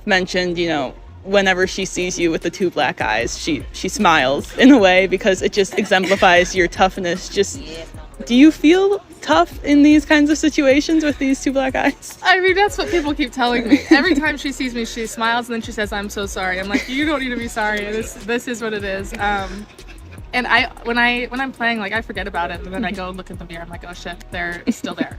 mentioned, whenever she sees you with the two black eyes, she smiles in a way because it just exemplifies your toughness. Do you feel tough in these kinds of situations with these two black eyes? I mean, that's what people keep telling me. Every time she sees me, she smiles and then she says, "I'm so sorry." I'm like, "You don't need to be sorry. This is what it is." And when I'm playing, like, I forget about it, and then I go look in the mirror. I'm like, "Oh shit, they're still there."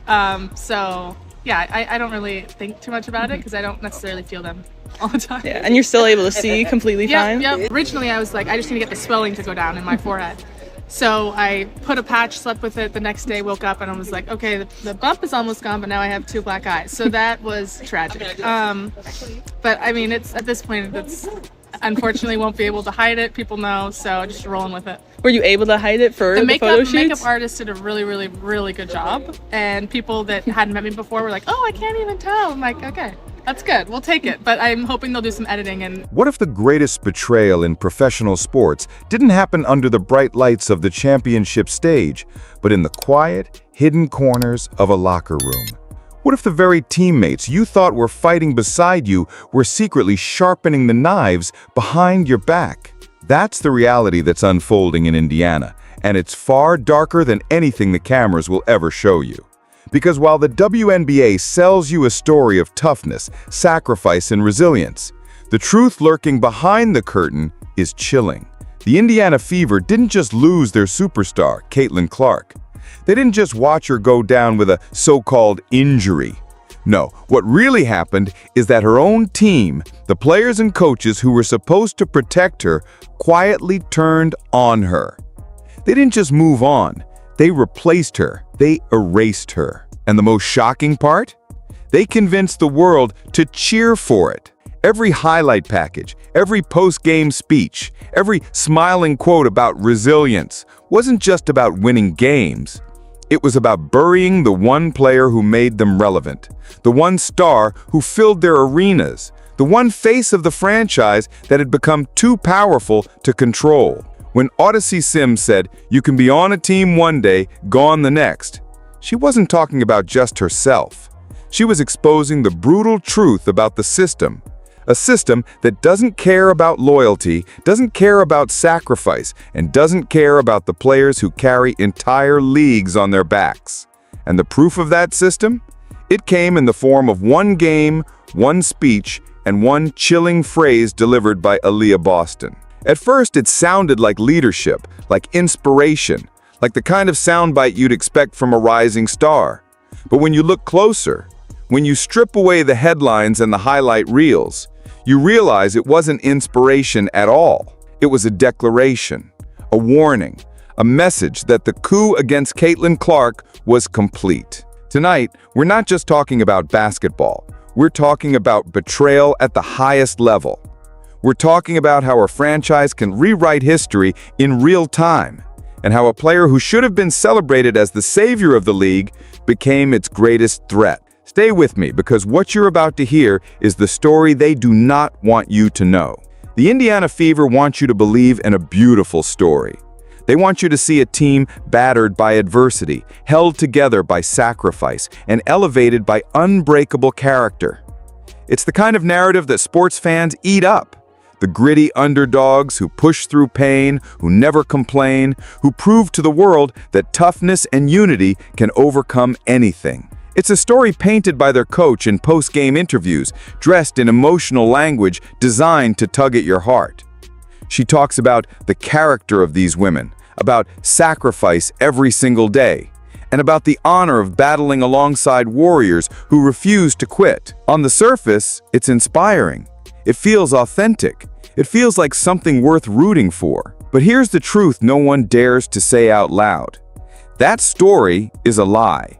So yeah, I don't really think too much about it because I don't necessarily feel them all the time. Yeah, and you're still able to see completely fine? Yeah. Originally, I was like, I just need to get the swelling to go down in my forehead. So I put a patch, slept with it the next day, woke up, and I was like, okay, the bump is almost gone, but now I have two black eyes. So that was tragic. But I mean, it's at this point, it's unfortunately won't be able to hide it. People know, so just rolling with it. Were you able to hide it for the photo shoots? The makeup artist did a really, really, really good job. And people that hadn't met me before were like, "Oh, I can't even tell." I'm like, okay. That's good. We'll take it. But I'm hoping they'll do some editing. And what if the greatest betrayal in professional sports didn't happen under the bright lights of the championship stage, but in the quiet, hidden corners of a locker room? What if the very teammates you thought were fighting beside you were secretly sharpening the knives behind your back? That's the reality that's unfolding in Indiana, and it's far darker than anything the cameras will ever show you. Because while the WNBA sells you a story of toughness, sacrifice, and resilience, the truth lurking behind the curtain is chilling. The Indiana Fever didn't just lose their superstar, Caitlin Clark. They didn't just watch her go down with a so-called injury. No, what really happened is that her own team, the players and coaches who were supposed to protect her, quietly turned on her. They didn't just move on. They replaced her. They erased her. And the most shocking part? They convinced the world to cheer for it. Every highlight package, every post-game speech, every smiling quote about resilience wasn't just about winning games. It was about burying the one player who made them relevant, the one star who filled their arenas, the one face of the franchise that had become too powerful to control. When Odyssey Sims said, "You can be on a team one day, gone the next," she wasn't talking about just herself. She was exposing the brutal truth about the system. A system that doesn't care about loyalty, doesn't care about sacrifice, and doesn't care about the players who carry entire leagues on their backs. And the proof of that system? It came in the form of one game, one speech, and one chilling phrase delivered by Aaliyah Boston. At first, it sounded like leadership, like inspiration, like the kind of soundbite you'd expect from a rising star. But when you look closer, when you strip away the headlines and the highlight reels, you realize it wasn't inspiration at all. It was a declaration, a warning, a message that the coup against Caitlin Clark was complete. Tonight, we're not just talking about basketball. We're talking about betrayal at the highest level. We're talking about how a franchise can rewrite history in real time, and how a player who should have been celebrated as the savior of the league became its greatest threat. Stay with me, because what you're about to hear is the story they do not want you to know. The Indiana Fever wants you to believe in a beautiful story. They want you to see a team battered by adversity, held together by sacrifice, and elevated by unbreakable character. It's the kind of narrative that sports fans eat up. The gritty underdogs who push through pain, who never complain, who prove to the world that toughness and unity can overcome anything. It's a story painted by their coach in post-game interviews, dressed in emotional language designed to tug at your heart. She talks about the character of these women, about sacrifice every single day, and about the honor of battling alongside warriors who refuse to quit. On the surface, it's inspiring. It feels authentic. It feels like something worth rooting for. But here's the truth no one dares to say out loud. That story is a lie.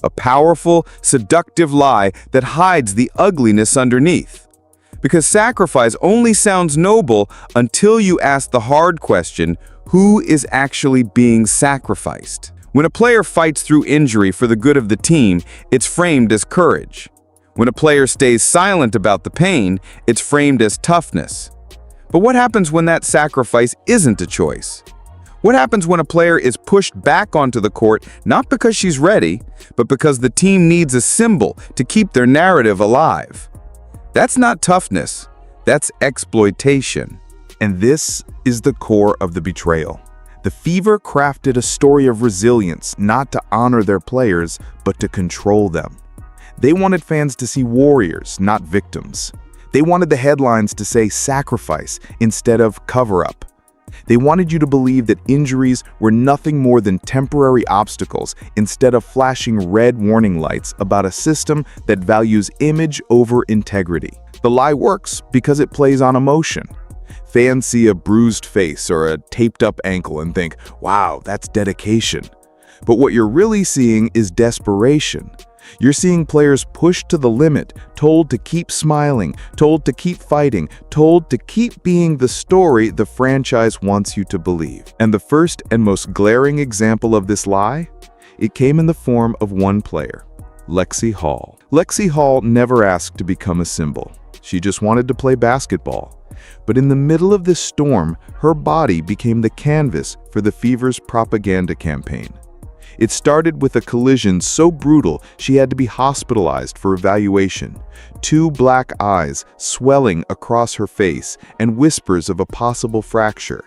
A powerful, seductive lie that hides the ugliness underneath. Because sacrifice only sounds noble until you ask the hard question, who is actually being sacrificed? When a player fights through injury for the good of the team, it's framed as courage. When a player stays silent about the pain, it's framed as toughness. But what happens when that sacrifice isn't a choice? What happens when a player is pushed back onto the court not because she's ready, but because the team needs a symbol to keep their narrative alive? That's not toughness. That's exploitation. And this is the core of the betrayal. The Fever crafted a story of resilience, not to honor their players, but to control them. They wanted fans to see warriors, not victims. They wanted the headlines to say sacrifice instead of cover-up. They wanted you to believe that injuries were nothing more than temporary obstacles instead of flashing red warning lights about a system that values image over integrity. The lie works because it plays on emotion. Fans see a bruised face or a taped-up ankle and think, wow, that's dedication. But what you're really seeing is desperation. You're seeing players pushed to the limit, told to keep smiling, told to keep fighting, told to keep being the story the franchise wants you to believe. And the first and most glaring example of this lie? It came in the form of one player, Lexi Hull. Lexi Hull never asked to become a symbol. She just wanted to play basketball. But in the middle of this storm, her body became the canvas for the Fever's propaganda campaign. It started with a collision so brutal she had to be hospitalized for evaluation, 2 black eyes swelling across her face, and whispers of a possible fracture.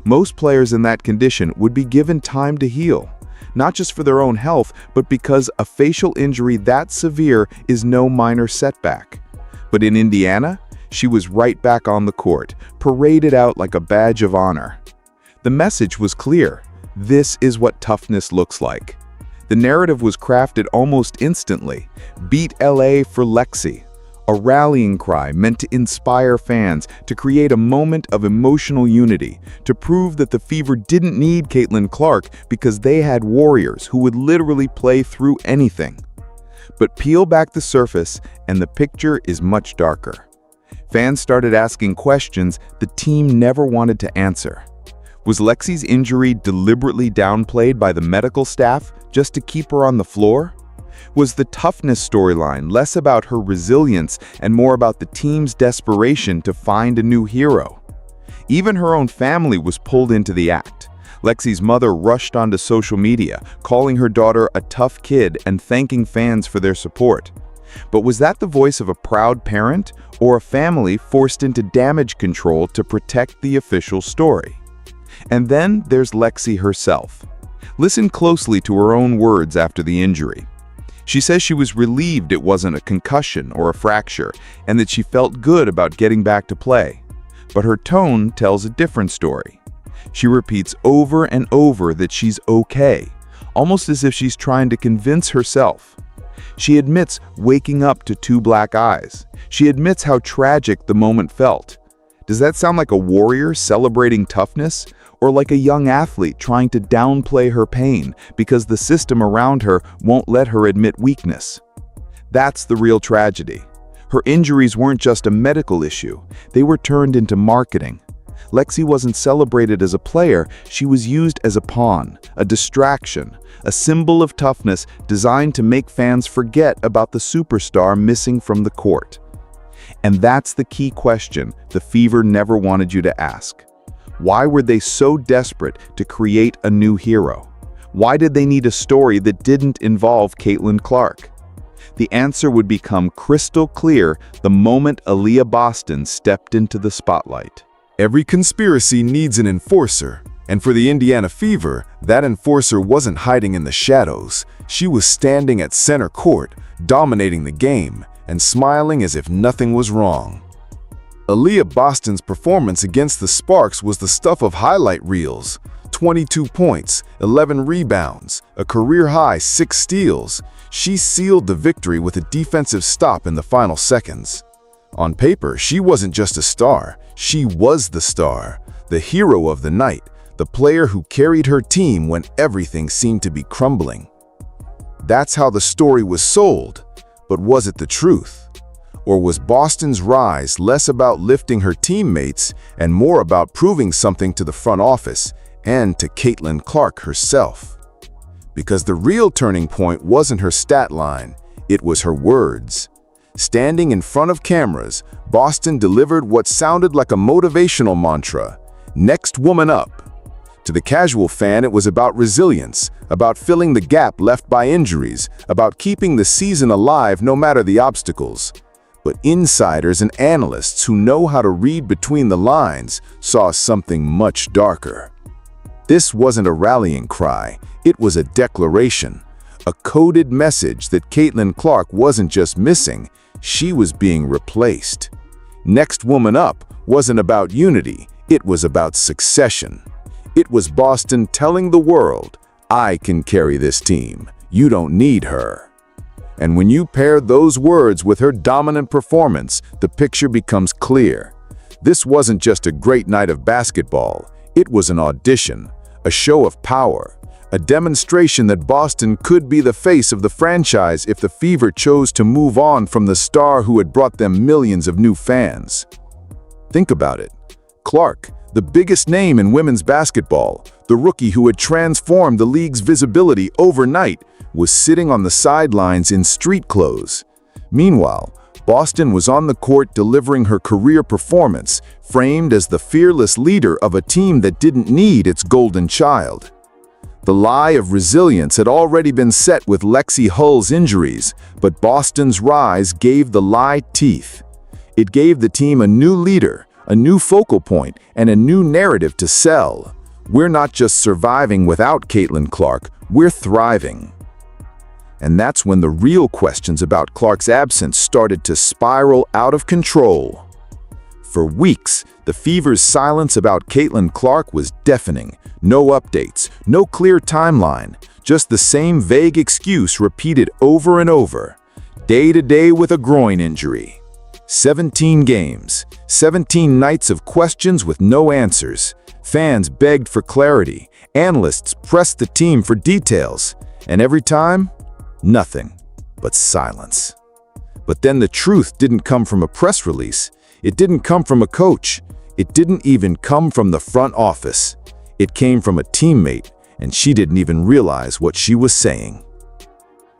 Most players in that condition would be given time to heal, not just for their own health, but because a facial injury that severe is no minor setback. But in Indiana, she was right back on the court, paraded out like a badge of honor. The message was clear. This is what toughness looks like. The narrative was crafted almost instantly. Beat LA for Lexi. A rallying cry meant to inspire fans, to create a moment of emotional unity, to prove that the Fever didn't need Caitlin Clark because they had warriors who would literally play through anything. But peel back the surface and the picture is much darker. Fans started asking questions the team never wanted to answer. Was Lexi's injury deliberately downplayed by the medical staff just to keep her on the floor? Was the toughness storyline less about her resilience and more about the team's desperation to find a new hero? Even her own family was pulled into the act. Lexi's mother rushed onto social media, calling her daughter a tough kid and thanking fans for their support. But was that the voice of a proud parent or a family forced into damage control to protect the official story? And then there's Lexi herself. Listen closely to her own words after the injury. She says she was relieved it wasn't a concussion or a fracture, and that she felt good about getting back to play. But her tone tells a different story. She repeats over and over that she's okay, almost as if she's trying to convince herself. She admits waking up to 2 black eyes. She admits how tragic the moment felt. Does that sound like a warrior celebrating toughness, or like a young athlete trying to downplay her pain because the system around her won't let her admit weakness? That's the real tragedy. Her injuries weren't just a medical issue, they were turned into marketing. Lexi wasn't celebrated as a player, she was used as a pawn, a distraction, a symbol of toughness designed to make fans forget about the superstar missing from the court. And that's the key question the Fever never wanted you to ask. Why were they so desperate to create a new hero? Why did they need a story that didn't involve Caitlin Clark? The answer would become crystal clear the moment Aaliyah Boston stepped into the spotlight. Every conspiracy needs an enforcer, and for the Indiana Fever, that enforcer wasn't hiding in the shadows. She was standing at center court, dominating the game, and smiling as if nothing was wrong. Aaliyah Boston's performance against the Sparks was the stuff of highlight reels. 22 points, 11 rebounds, a career-high 6 steals. She sealed the victory with a defensive stop in the final seconds. On paper, she wasn't just a star, she was the star, the hero of the night, the player who carried her team when everything seemed to be crumbling. That's how the story was sold, but was it the truth? Or was Boston's rise less about lifting her teammates and more about proving something to the front office and to Caitlin Clark herself? Because the real turning point wasn't her stat line, it was her words. Standing in front of cameras, Boston delivered what sounded like a motivational mantra: "Next woman up." To the casual fan, it was about resilience, about filling the gap left by injuries, about keeping the season alive no matter the obstacles. But insiders and analysts who know how to read between the lines saw something much darker. This wasn't a rallying cry, it was a declaration, a coded message that Caitlin Clark wasn't just missing, she was being replaced. Next Woman Up wasn't about unity, it was about succession. It was Boston telling the world, I can carry this team, you don't need her. And when you pair those words with her dominant performance, the picture becomes clear. This wasn't just a great night of basketball, it was an audition, a show of power, a demonstration that Boston could be the face of the franchise if the Fever chose to move on from the star who had brought them millions of new fans. Think about it. Clark, the biggest name in women's basketball, the rookie who had transformed the league's visibility overnight, was sitting on the sidelines in street clothes. Meanwhile, Boston was on the court delivering her career performance, framed as the fearless leader of a team that didn't need its golden child. The lie of resilience had already been set with Lexi Hull's injuries, but Boston's rise gave the lie teeth. It gave the team a new leader, a new focal point, and a new narrative to sell. We're not just surviving without Caitlin Clark, we're thriving. And that's when the real questions about Clark's absence started to spiral out of control. For weeks, the Fever's silence about Caitlin Clark was deafening. No updates, no clear timeline, just the same vague excuse repeated over and over. Day to day with a groin injury. 17 games, 17 nights of questions with no answers. Fans begged for clarity, analysts pressed the team for details, and every time, nothing but silence. But then the truth didn't come from a press release. It didn't come from a coach. It didn't even come from the front office. It came from a teammate, and she didn't even realize what she was saying.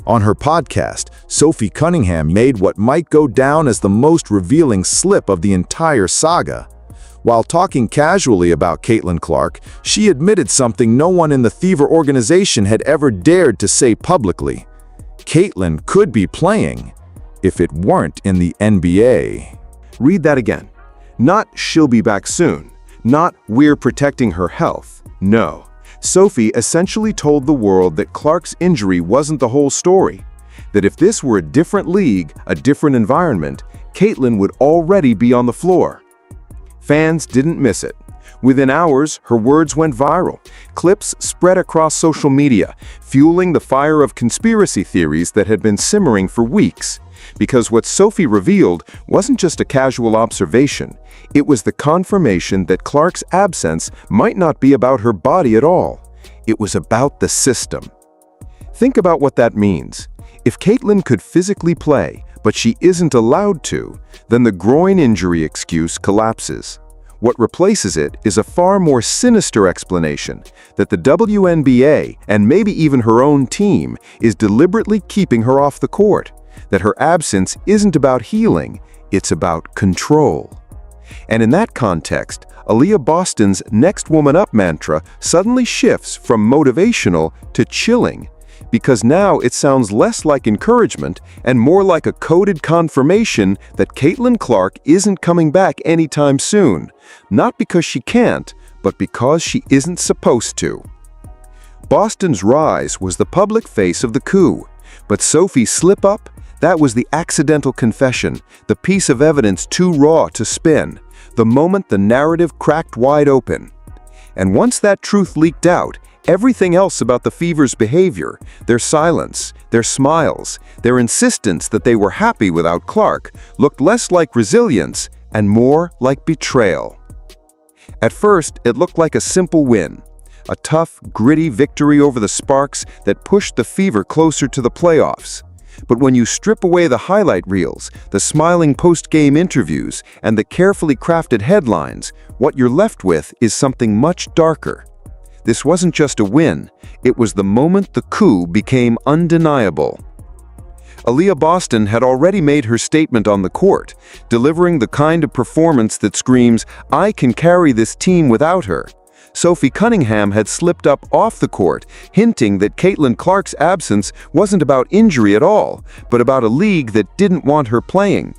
On her podcast, Sophie Cunningham made what might go down as the most revealing slip of the entire saga. While talking casually about Caitlin Clark, she admitted something no one in the Fever organization had ever dared to say publicly. Caitlin could be playing if it weren't in the NBA. Read that again. Not she'll be back soon. Not we're protecting her health. No. Sophie essentially told the world that Clark's injury wasn't the whole story. That if this were a different league, a different environment, Caitlin would already be on the floor. Fans didn't miss it. Within hours, her words went viral. Clips spread across social media, fueling the fire of conspiracy theories that had been simmering for weeks. Because what Sophie revealed wasn't just a casual observation, it was the confirmation that Clark's absence might not be about her body at all. It was about the system. Think about what that means. If Caitlin could physically play, but she isn't allowed to, then the groin injury excuse collapses. What replaces it is a far more sinister explanation that the WNBA, and maybe even her own team, is deliberately keeping her off the court. That her absence isn't about healing, it's about control. And in that context, Aaliyah Boston's Next Woman Up mantra suddenly shifts from motivational to chilling, because now it sounds less like encouragement and more like a coded confirmation that Caitlin Clark isn't coming back anytime soon, not because she can't, but because she isn't supposed to. Boston's rise was the public face of the coup, but Sophie's slip-up, that was the accidental confession, the piece of evidence too raw to spin, the moment the narrative cracked wide open. And once that truth leaked out, everything else about the Fever's behavior, their silence, their smiles, their insistence that they were happy without Clark, looked less like resilience and more like betrayal. At first, it looked like a simple win, a tough, gritty victory over the Sparks that pushed the Fever closer to the playoffs. But when you strip away the highlight reels, the smiling post-game interviews, and the carefully crafted headlines, what you're left with is something much darker. This wasn't just a win, it was the moment the coup became undeniable. Aaliyah Boston had already made her statement on the court, delivering the kind of performance that screams, "I can carry this team without her." Sophie Cunningham had slipped up off the court, hinting that Caitlin Clark's absence wasn't about injury at all, but about a league that didn't want her playing.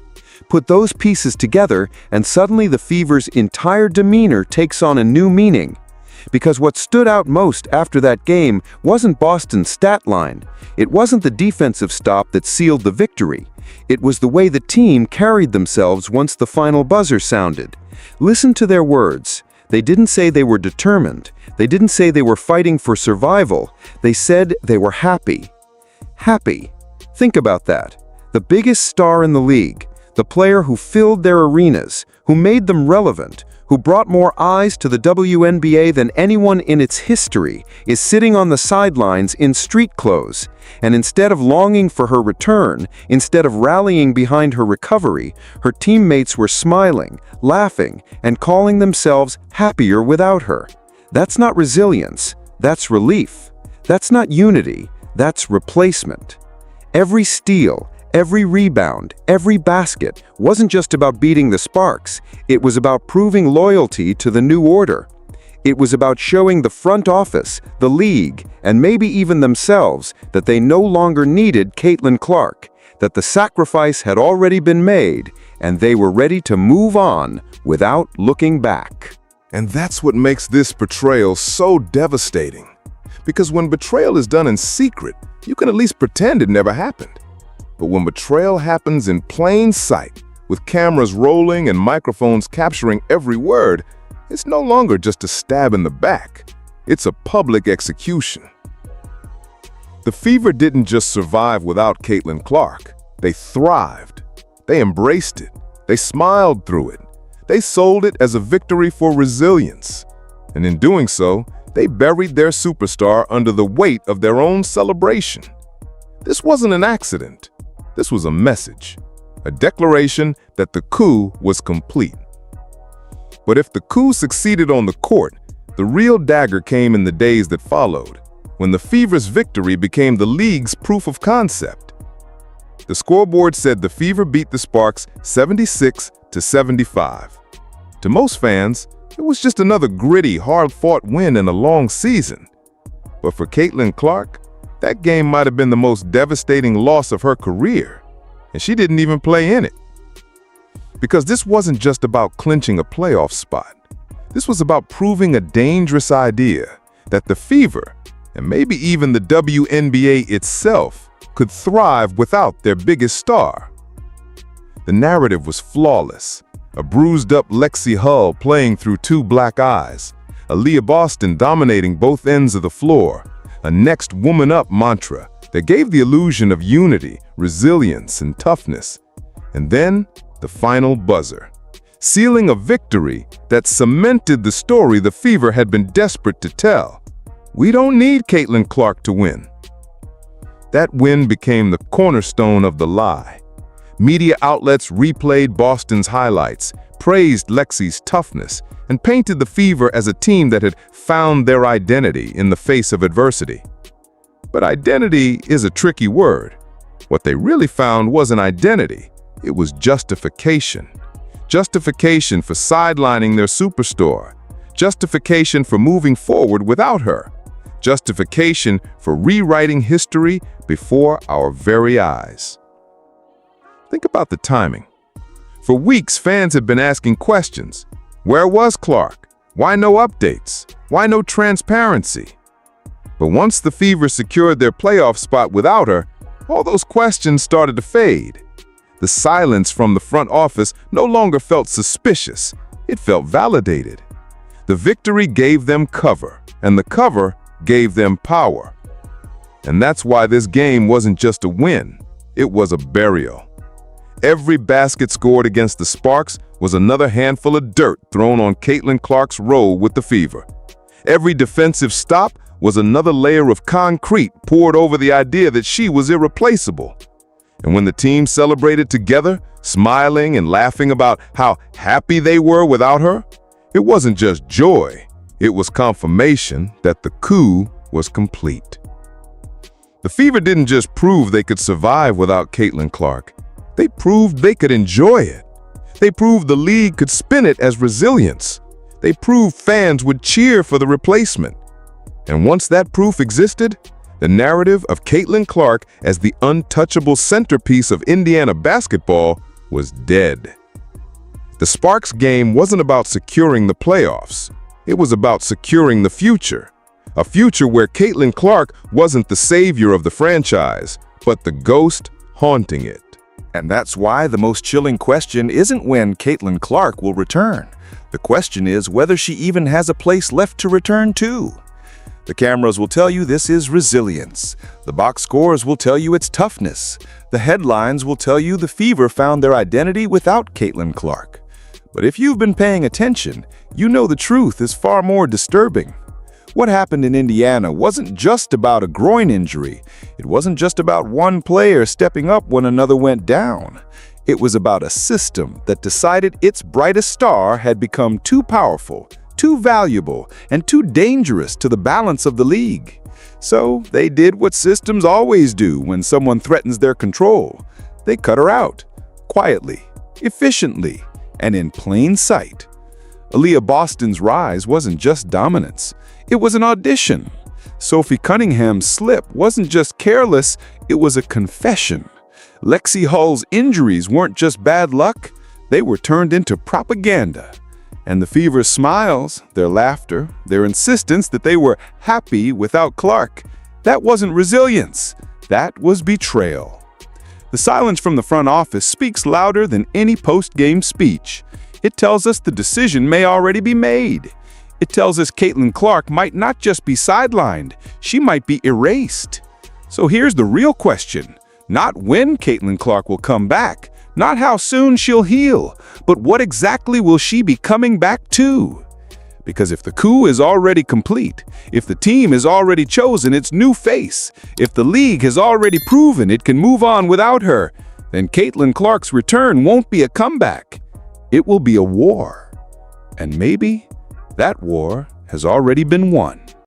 Put those pieces together, and suddenly the Fever's entire demeanor takes on a new meaning. Because what stood out most after that game wasn't Boston's stat line. It wasn't the defensive stop that sealed the victory. It was the way the team carried themselves once the final buzzer sounded. Listen to their words. They didn't say they were determined. They didn't say they were fighting for survival. They said they were happy. Happy. Think about that. The biggest star in the league, the player who filled their arenas, who made them relevant, who brought more eyes to the WNBA than anyone in its history, is sitting on the sidelines in street clothes. And instead of longing for her return, instead of rallying behind her recovery, her teammates were smiling, laughing, and calling themselves happier without her. That's not resilience. That's relief. That's not unity. That's replacement. Every steal, every rebound, every basket wasn't just about beating the Sparks. It was about proving loyalty to the new order. It was about showing the front office, the league, and maybe even themselves that they no longer needed Caitlin Clark, that the sacrifice had already been made, and they were ready to move on without looking back. And that's what makes this betrayal so devastating. Because when betrayal is done in secret, you can at least pretend it never happened. But when betrayal happens in plain sight, with cameras rolling and microphones capturing every word, it's no longer just a stab in the back. It's a public execution. The Fever didn't just survive without Caitlin Clark. They thrived. They embraced it. They smiled through it. They sold it as a victory for resilience. And in doing so, they buried their superstar under the weight of their own celebration. This wasn't an accident. This was a message, a declaration that the coup was complete. But if the coup succeeded on the court, the real dagger came in the days that followed, when the Fever's victory became the league's proof of concept. The scoreboard said the Fever beat the Sparks 76-75. To most fans, it was just another gritty, hard-fought win in a long season. But for Caitlin Clark, that game might have been the most devastating loss of her career, and she didn't even play in it. Because this wasn't just about clinching a playoff spot. This was about proving a dangerous idea that the Fever, and maybe even the WNBA itself, could thrive without their biggest star. The narrative was flawless. A bruised-up Lexi Hull playing through two black eyes, Aaliyah Boston dominating both ends of the floor, a next woman up mantra that gave the illusion of unity, resilience, and toughness. And then, the final buzzer, sealing a victory that cemented the story the Fever had been desperate to tell. We don't need Caitlin Clark to win. That win became the cornerstone of the lie. Media outlets replayed Boston's highlights, praised Lexi's toughness, and painted the Fever as a team that had found their identity in the face of adversity. But identity is a tricky word. What they really found wasn't identity. It was justification. Justification for sidelining their superstar. Justification for moving forward without her. Justification for rewriting history before our very eyes. Think about the timing. For weeks, fans have been asking questions. Where was Clark? Why no updates? Why no transparency? But once the Fever secured their playoff spot without her, all those questions started to fade. The silence from the front office no longer felt suspicious. It felt validated. The victory gave them cover, and the cover gave them power. And that's why this game wasn't just a win. It was a burial. Every basket scored against the Sparks was another handful of dirt thrown on Caitlin Clark's role with the Fever. Every defensive stop was another layer of concrete poured over the idea that she was irreplaceable. And when the team celebrated together, smiling and laughing about how happy they were without her, it wasn't just joy, it was confirmation that the coup was complete. The Fever didn't just prove they could survive without Caitlin Clark. They proved they could enjoy it. They proved the league could spin it as resilience. They proved fans would cheer for the replacement. And once that proof existed, the narrative of Caitlin Clark as the untouchable centerpiece of Indiana basketball was dead. The Sparks game wasn't about securing the playoffs. It was about securing the future. A future where Caitlin Clark wasn't the savior of the franchise, but the ghost haunting it. And that's why the most chilling question isn't when Caitlin Clark will return. The question is whether she even has a place left to return to. The cameras will tell you this is resilience. The box scores will tell you it's toughness. The headlines will tell you the Fever found their identity without Caitlin Clark. But if you've been paying attention, you know the truth is far more disturbing. What happened in Indiana wasn't just about a groin injury. It wasn't just about one player stepping up when another went down. It was about a system that decided its brightest star had become too powerful, too valuable, and too dangerous to the balance of the league. So they did what systems always do when someone threatens their control. They cut her out, quietly, efficiently, and in plain sight. Aaliyah Boston's rise wasn't just dominance. It was an audition. Sophie Cunningham's slip wasn't just careless, it was a confession. Lexi Hull's injuries weren't just bad luck, they were turned into propaganda. And the Fever's smiles, their laughter, their insistence that they were happy without Clark, that wasn't resilience, that was betrayal. The silence from the front office speaks louder than any post-game speech. It tells us the decision may already be made. It tells us Caitlin Clark might not just be sidelined, she might be erased. So here's the real question. Not when Caitlin Clark will come back, not how soon she'll heal, but what exactly will she be coming back to? Because if the coup is already complete, if the team has already chosen its new face, if the league has already proven it can move on without her, then Caitlin Clark's return won't be a comeback. It will be a war. And maybe that war has already been won.